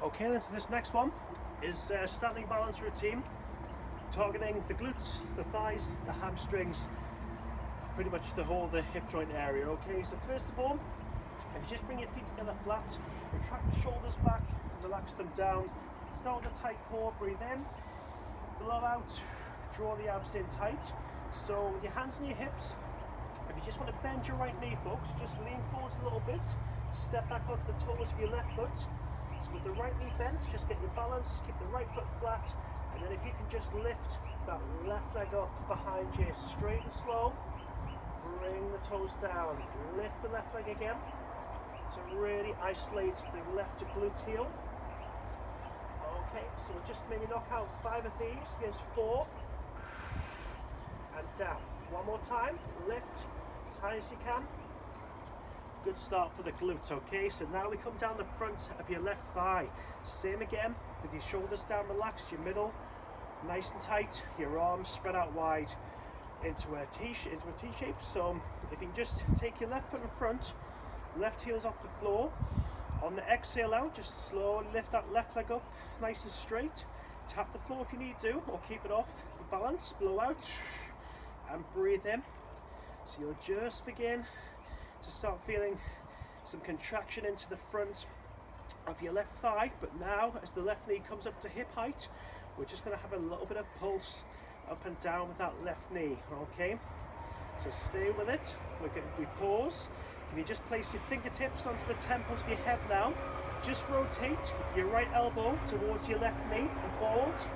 Okay, then so this next one is standing balance routine, targeting the glutes, the thighs, the hamstrings, pretty much the whole the hip joint area. Okay, so first of all, if you just bring your feet together flat, retract the shoulders back, relax them down, start with a tight core, breathe in, blow out, draw the abs in tight. So with your hands on your hips, if you just want to bend your right knee, folks, just lean forwards a little bit, step back onto the toes of your left foot. So with the right knee bent, just get your balance, keep the right foot flat, and then if you can just lift that left leg up behind you, straight and slow, bring the toes down, lift the left leg again, to really isolate the left glute heel. Okay, so we'll just maybe knock out 5 of these. Here's 4, and down. One more time, lift as high as you can. Good start for the glutes. Okay, so now we come down the front of your left thigh. Same again, with your shoulders down, relaxed, your middle nice and tight, your arms spread out wide into a T shape. So if you can just take your left foot in front, left heel's off the floor. On the exhale out, just slowly lift that left leg up nice and straight. Tap the floor if you need to, or keep it off for balance. Blow out and breathe in. So you'll just begin to start feeling some contraction into the front of your left thigh. But now, as the left knee comes up to hip height, we're just going to have a little bit of pulse up and down with that left knee. Okay, so stay with it. We pause. Can you just place your fingertips onto the temples of your head now? Just rotate your right elbow towards your left knee and hold.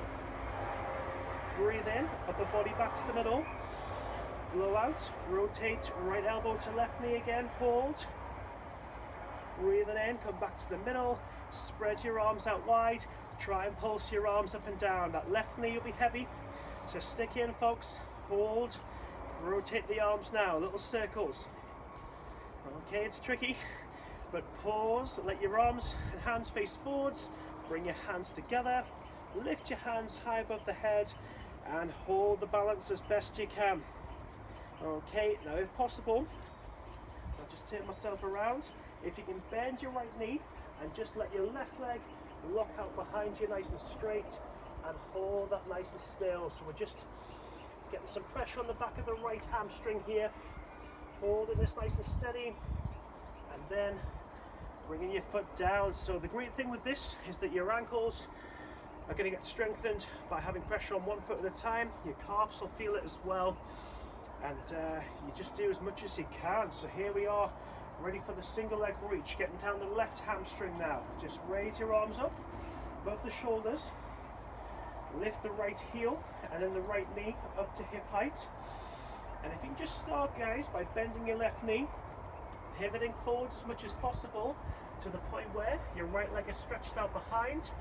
Breathe in, upper body back to the middle. Blow out, rotate right elbow to left knee again, hold. Breathing in, come back to the middle, spread your arms out wide, try and pulse your arms up and down. That left knee will be heavy, so stick in, folks, hold, rotate the arms now, little circles. Okay, it's tricky, but pause, let your arms and hands face forwards, bring your hands together, lift your hands high above the head, and hold the balance as best you can. Okay, now if possible, I'll just turn myself around. If you can bend your right knee and just let your left leg lock out behind you nice and straight, and hold that nice and still. So we're just getting some pressure on the back of the right hamstring here, holding this nice and steady, and then bringing your foot down. So the great thing with this is that your ankles are going to get strengthened by having pressure on one foot at a time. Your calves will feel it as well, and you just do as much as you can. So here we are, ready for the single leg reach, getting down the left hamstring now. Just raise your arms up above the shoulders, lift the right heel and then the right knee up to hip height. And if you can just start, guys, by bending your left knee, pivoting forward as much as possible to the point where your right leg is stretched out behind,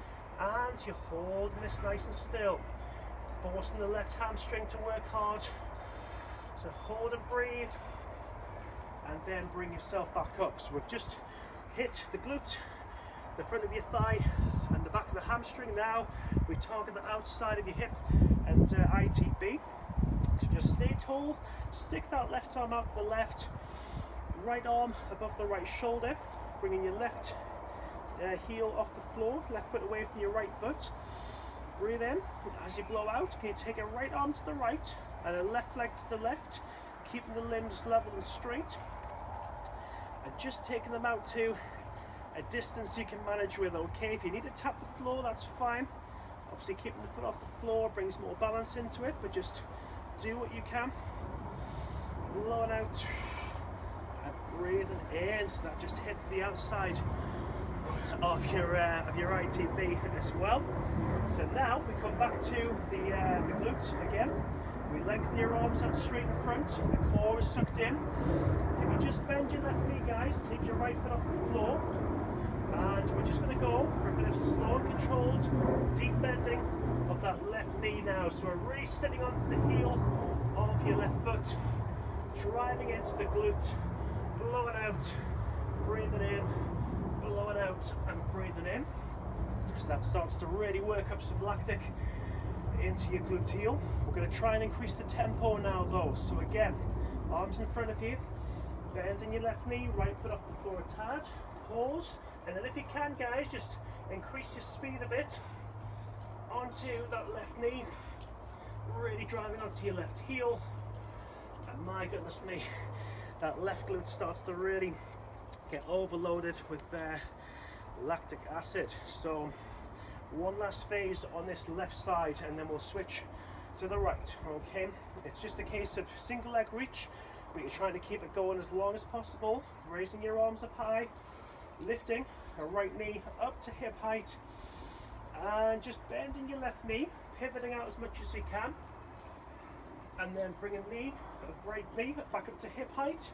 and you're holding this nice and still, forcing the left hamstring to work hard. So hold and breathe, and then bring yourself back up. So we've just hit the glute, the front of your thigh, and the back of the hamstring. Now we target the outside of your hip and ITB. So just stay tall, stick that left arm out to the left, right arm above the right shoulder, bringing your left heel off the floor, left foot away from your right foot. Breathe in. As you blow out, can you take a right arm to the right and a left leg to the left, keeping the limbs level and straight, and just taking them out to a distance you can manage with. Okay, if you need to tap the floor, that's fine. Obviously keeping the foot off the floor brings more balance into it, but just do what you can. Blowing out and breathing in, so that just hits the outside of your ITB as well. So now we come back to the glutes again. We lengthen your arms out straight in front, the core is sucked in. Can you just bend your left knee, guys, take your right foot off the floor, and we're just going to go for a bit of slow and controlled deep bending of that left knee now. So we're really sitting onto the heel of your left foot, driving into the glute, blowing out, breathing in, blowing out and breathing in. So that starts to really work up some lactic into your gluteal. We're going to try and increase the tempo now though. So again, arms in front of you, Bending your left knee, right foot off the floor a tad. Pause, and then if you can, guys, just increase your speed a bit onto that left knee, really driving onto your left heel. And my goodness me, that left glute starts to really get overloaded with lactic acid. So one last phase on this left side, and then we'll switch to the right. Okay, it's just a case of single leg reach, but you're trying to keep it going as long as possible, raising your arms up high, lifting a right knee up to hip height, and just bending your left knee, pivoting out as much as you can, and then bringing right knee back up to hip height.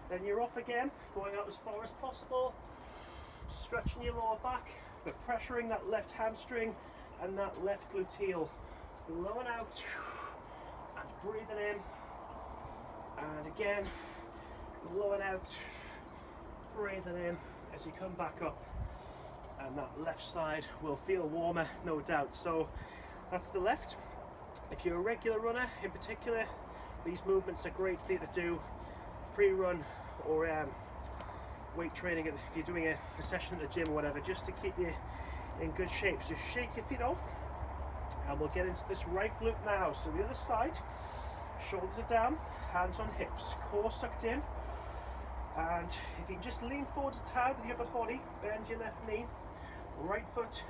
Then you're off again, going out as far as possible, stretching your lower back, but pressuring that left hamstring and that left gluteal. Blowing out and breathing in, and again blowing out, breathing in as you come back up, and that left side will feel warmer, no doubt. So that's the left. If you're a regular runner in particular, these movements are great for you to do pre-run or weight training if you're doing a session at the gym or whatever, just to keep you in good shape. So shake your feet off, and we'll get into this right glute now. So the other side, shoulders are down, hands on hips, core sucked in, and if you can just lean forward a tad with your upper body, bend your left knee, right foot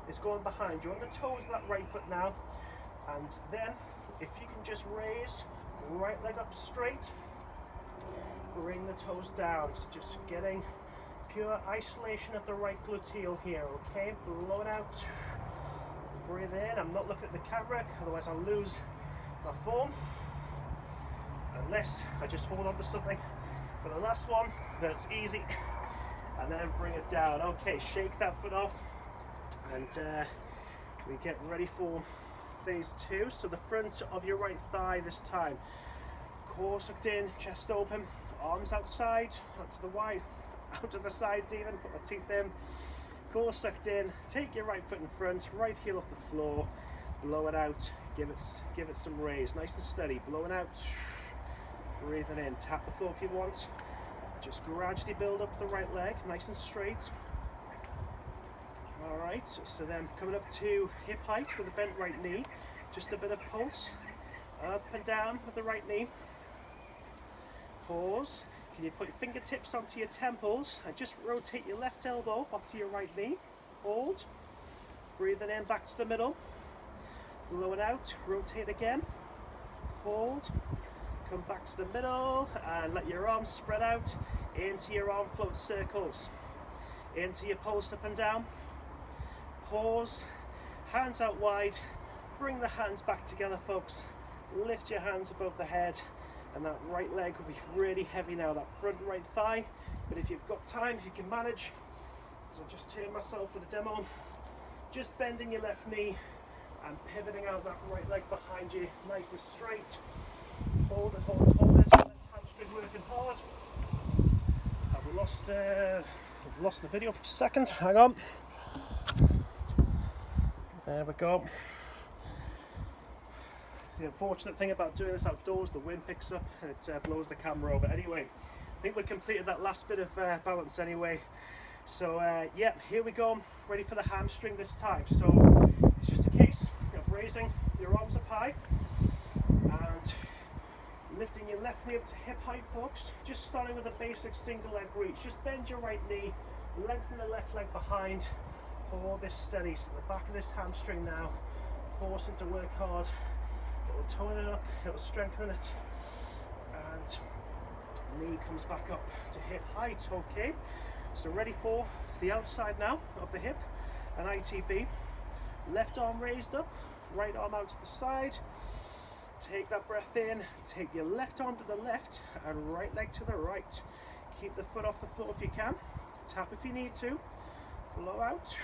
is going behind you on the toes of that right foot now, and then if you can just raise right leg up straight, bring the toes down. So just getting pure isolation of the right gluteal here. Okay, blow it out, breathe in. I'm not looking at the camera, otherwise I'll lose my form. Unless I just hold on to something for the last one, then it's easy. And then bring it down. Okay, shake that foot off, and we get ready for phase two. So the front of your right thigh this time, core sucked in, chest open, arms outside, out to the wide, out to the sides even, put my teeth in, core sucked in, take your right foot in front, right heel off the floor, blow it out, give it some raise, nice and steady, blowing out, breathing in, tap the floor if you want, just gradually build up the right leg, nice and straight. Alright, so then coming up to hip height with a bent right knee, just a bit of pulse, up and down with the right knee. Pause. Can you put your fingertips onto your temples and just rotate your left elbow off to your right knee? Hold. Breathing in back to the middle. Blow it out. Rotate again. Hold. Come back to the middle and let your arms spread out into your arm float circles. Into your pulse up and down. Pause. Hands out wide. Bring the hands back together, folks. Lift your hands above the head. And that right leg will be really heavy now, that front right thigh. But if you've got time, if you can manage, as I just turn myself for the demo, just bending your left knee and pivoting out that right leg behind you, nice and straight. Hold it, hold it, hold it. Left hamstring working hard. I've lost the video for a second. Hang on. There we go. The unfortunate thing about doing this outdoors, the wind picks up and it blows the camera over. Anyway, I think we completed that last bit of balance anyway. So yeah, here we go, ready for the hamstring this time. So it's just a case of raising your arms up high and lifting your left knee up to hip height, folks. Just starting with a basic single leg reach. Just bend your right knee, lengthen the left leg behind, hold this steady. So the back of this hamstring now, force it to work hard. It will tone it up, it will strengthen it, and knee comes back up to hip height. Okay, so ready for the outside now of the hip, an ITB. Left arm raised up, right arm out to the side. Take that breath in, take your left arm to the left and right leg to the right. Keep the foot off the floor if you can, tap if you need to. Blow out,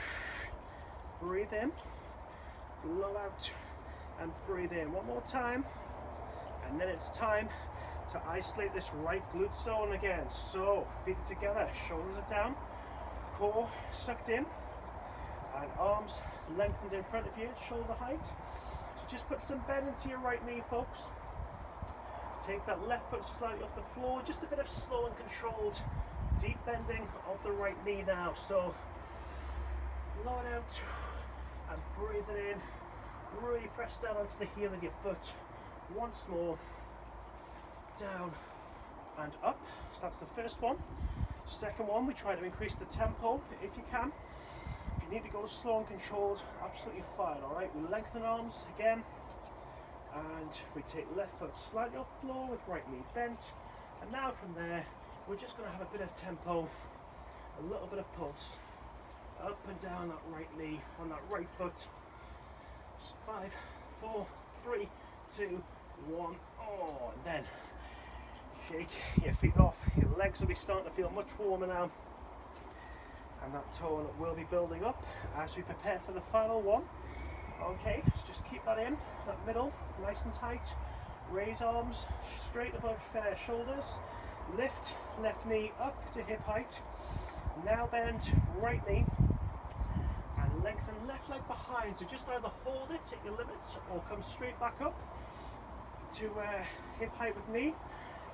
breathe in, blow out, and breathe in. One more time, and then it's time to isolate this right glute zone again. So feet together, shoulders are down, core sucked in, and arms lengthened in front of you, shoulder height. So just put some bend into your right knee, folks. Take that left foot slightly off the floor, just a bit of slow and controlled deep bending of the right knee now. So blow it out and breathe it in. Really press down onto the heel of your foot. Once more, down and up. So that's the first one. Second one, we try to increase the tempo if you can. If you need to go slow and controlled, absolutely fine. All right, we lengthen arms again, and we take left foot slightly off floor with right knee bent. And now from there, we're just going to have a bit of tempo, a little bit of pulse, up and down that right knee on that right foot. 5, 4, 3, 2, 1. Oh, and then shake your feet off. Your legs will be starting to feel much warmer now, and that tone will be building up as we prepare for the final one. Okay, so just keep that in, that middle, nice and tight. Raise arms straight above shoulders. Lift left knee up to hip height. Now bend right knee and lengthen left leg behind. So just either hold it at your limit or come straight back up to hip height with me,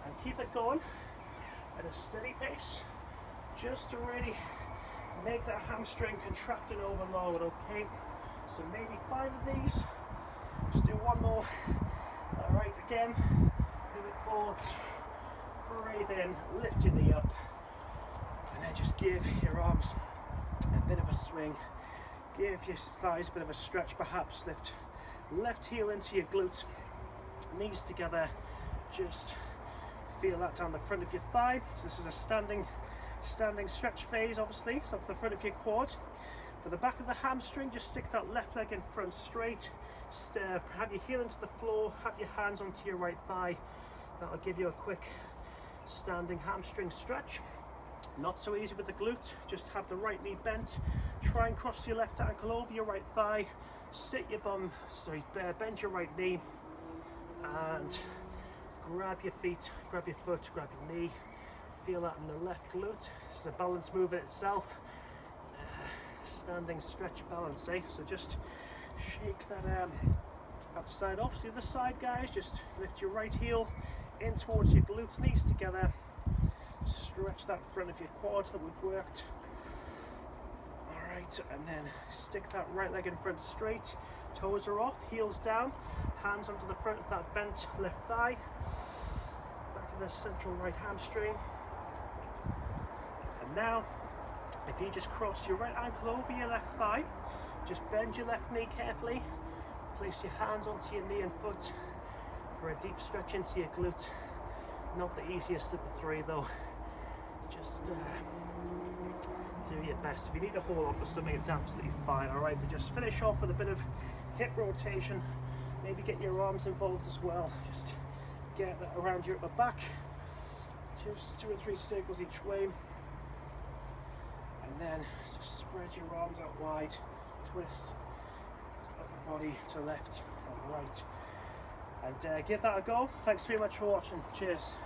and keep it going at a steady pace, just to really make that hamstring contract and overload. Okay, so maybe 5 of these. Just do one more. All right, again, pivot forwards, breathe in, lift your knee up, and then just give your arms a bit of a swing. Give your thighs a bit of a stretch, perhaps lift left heel into your glutes, knees together. Just feel that down the front of your thigh. So this is a standing stretch phase, obviously. So that's the front of your quad. For the back of the hamstring, just stick that left leg in front straight. Have your heel into the floor, have your hands onto your right thigh. That'll give you a quick standing hamstring stretch. Not so easy with the glute. Just have the right knee bent. Try and cross your left ankle over your right thigh. Sit your bend your right knee, and grab your feet, grab your foot, grab your knee. Feel that in the left glute. This is a balance move in itself. Standing stretch balance, eh? So just shake that side off. So the other side, guys, just lift your right heel in towards your glutes, knees together. Stretch that front of your quads that we've worked. All right, and then stick that right leg in front straight. Toes are off, heels down, hands onto the front of that bent left thigh, back of the central right hamstring. And now, if you just cross your right ankle over your left thigh, just bend your left knee carefully, place your hands onto your knee and foot for a deep stretch into your glute. Not the easiest of the 3 though. Just do your best. If you need to hold on to something, it's absolutely fine. All right, but just finish off with a bit of hip rotation. Maybe get your arms involved as well. Just get that around your upper back. 2 or 3 circles each way. And then just spread your arms out wide. Twist upper body to left and right. And give that a go. Thanks very much for watching. Cheers.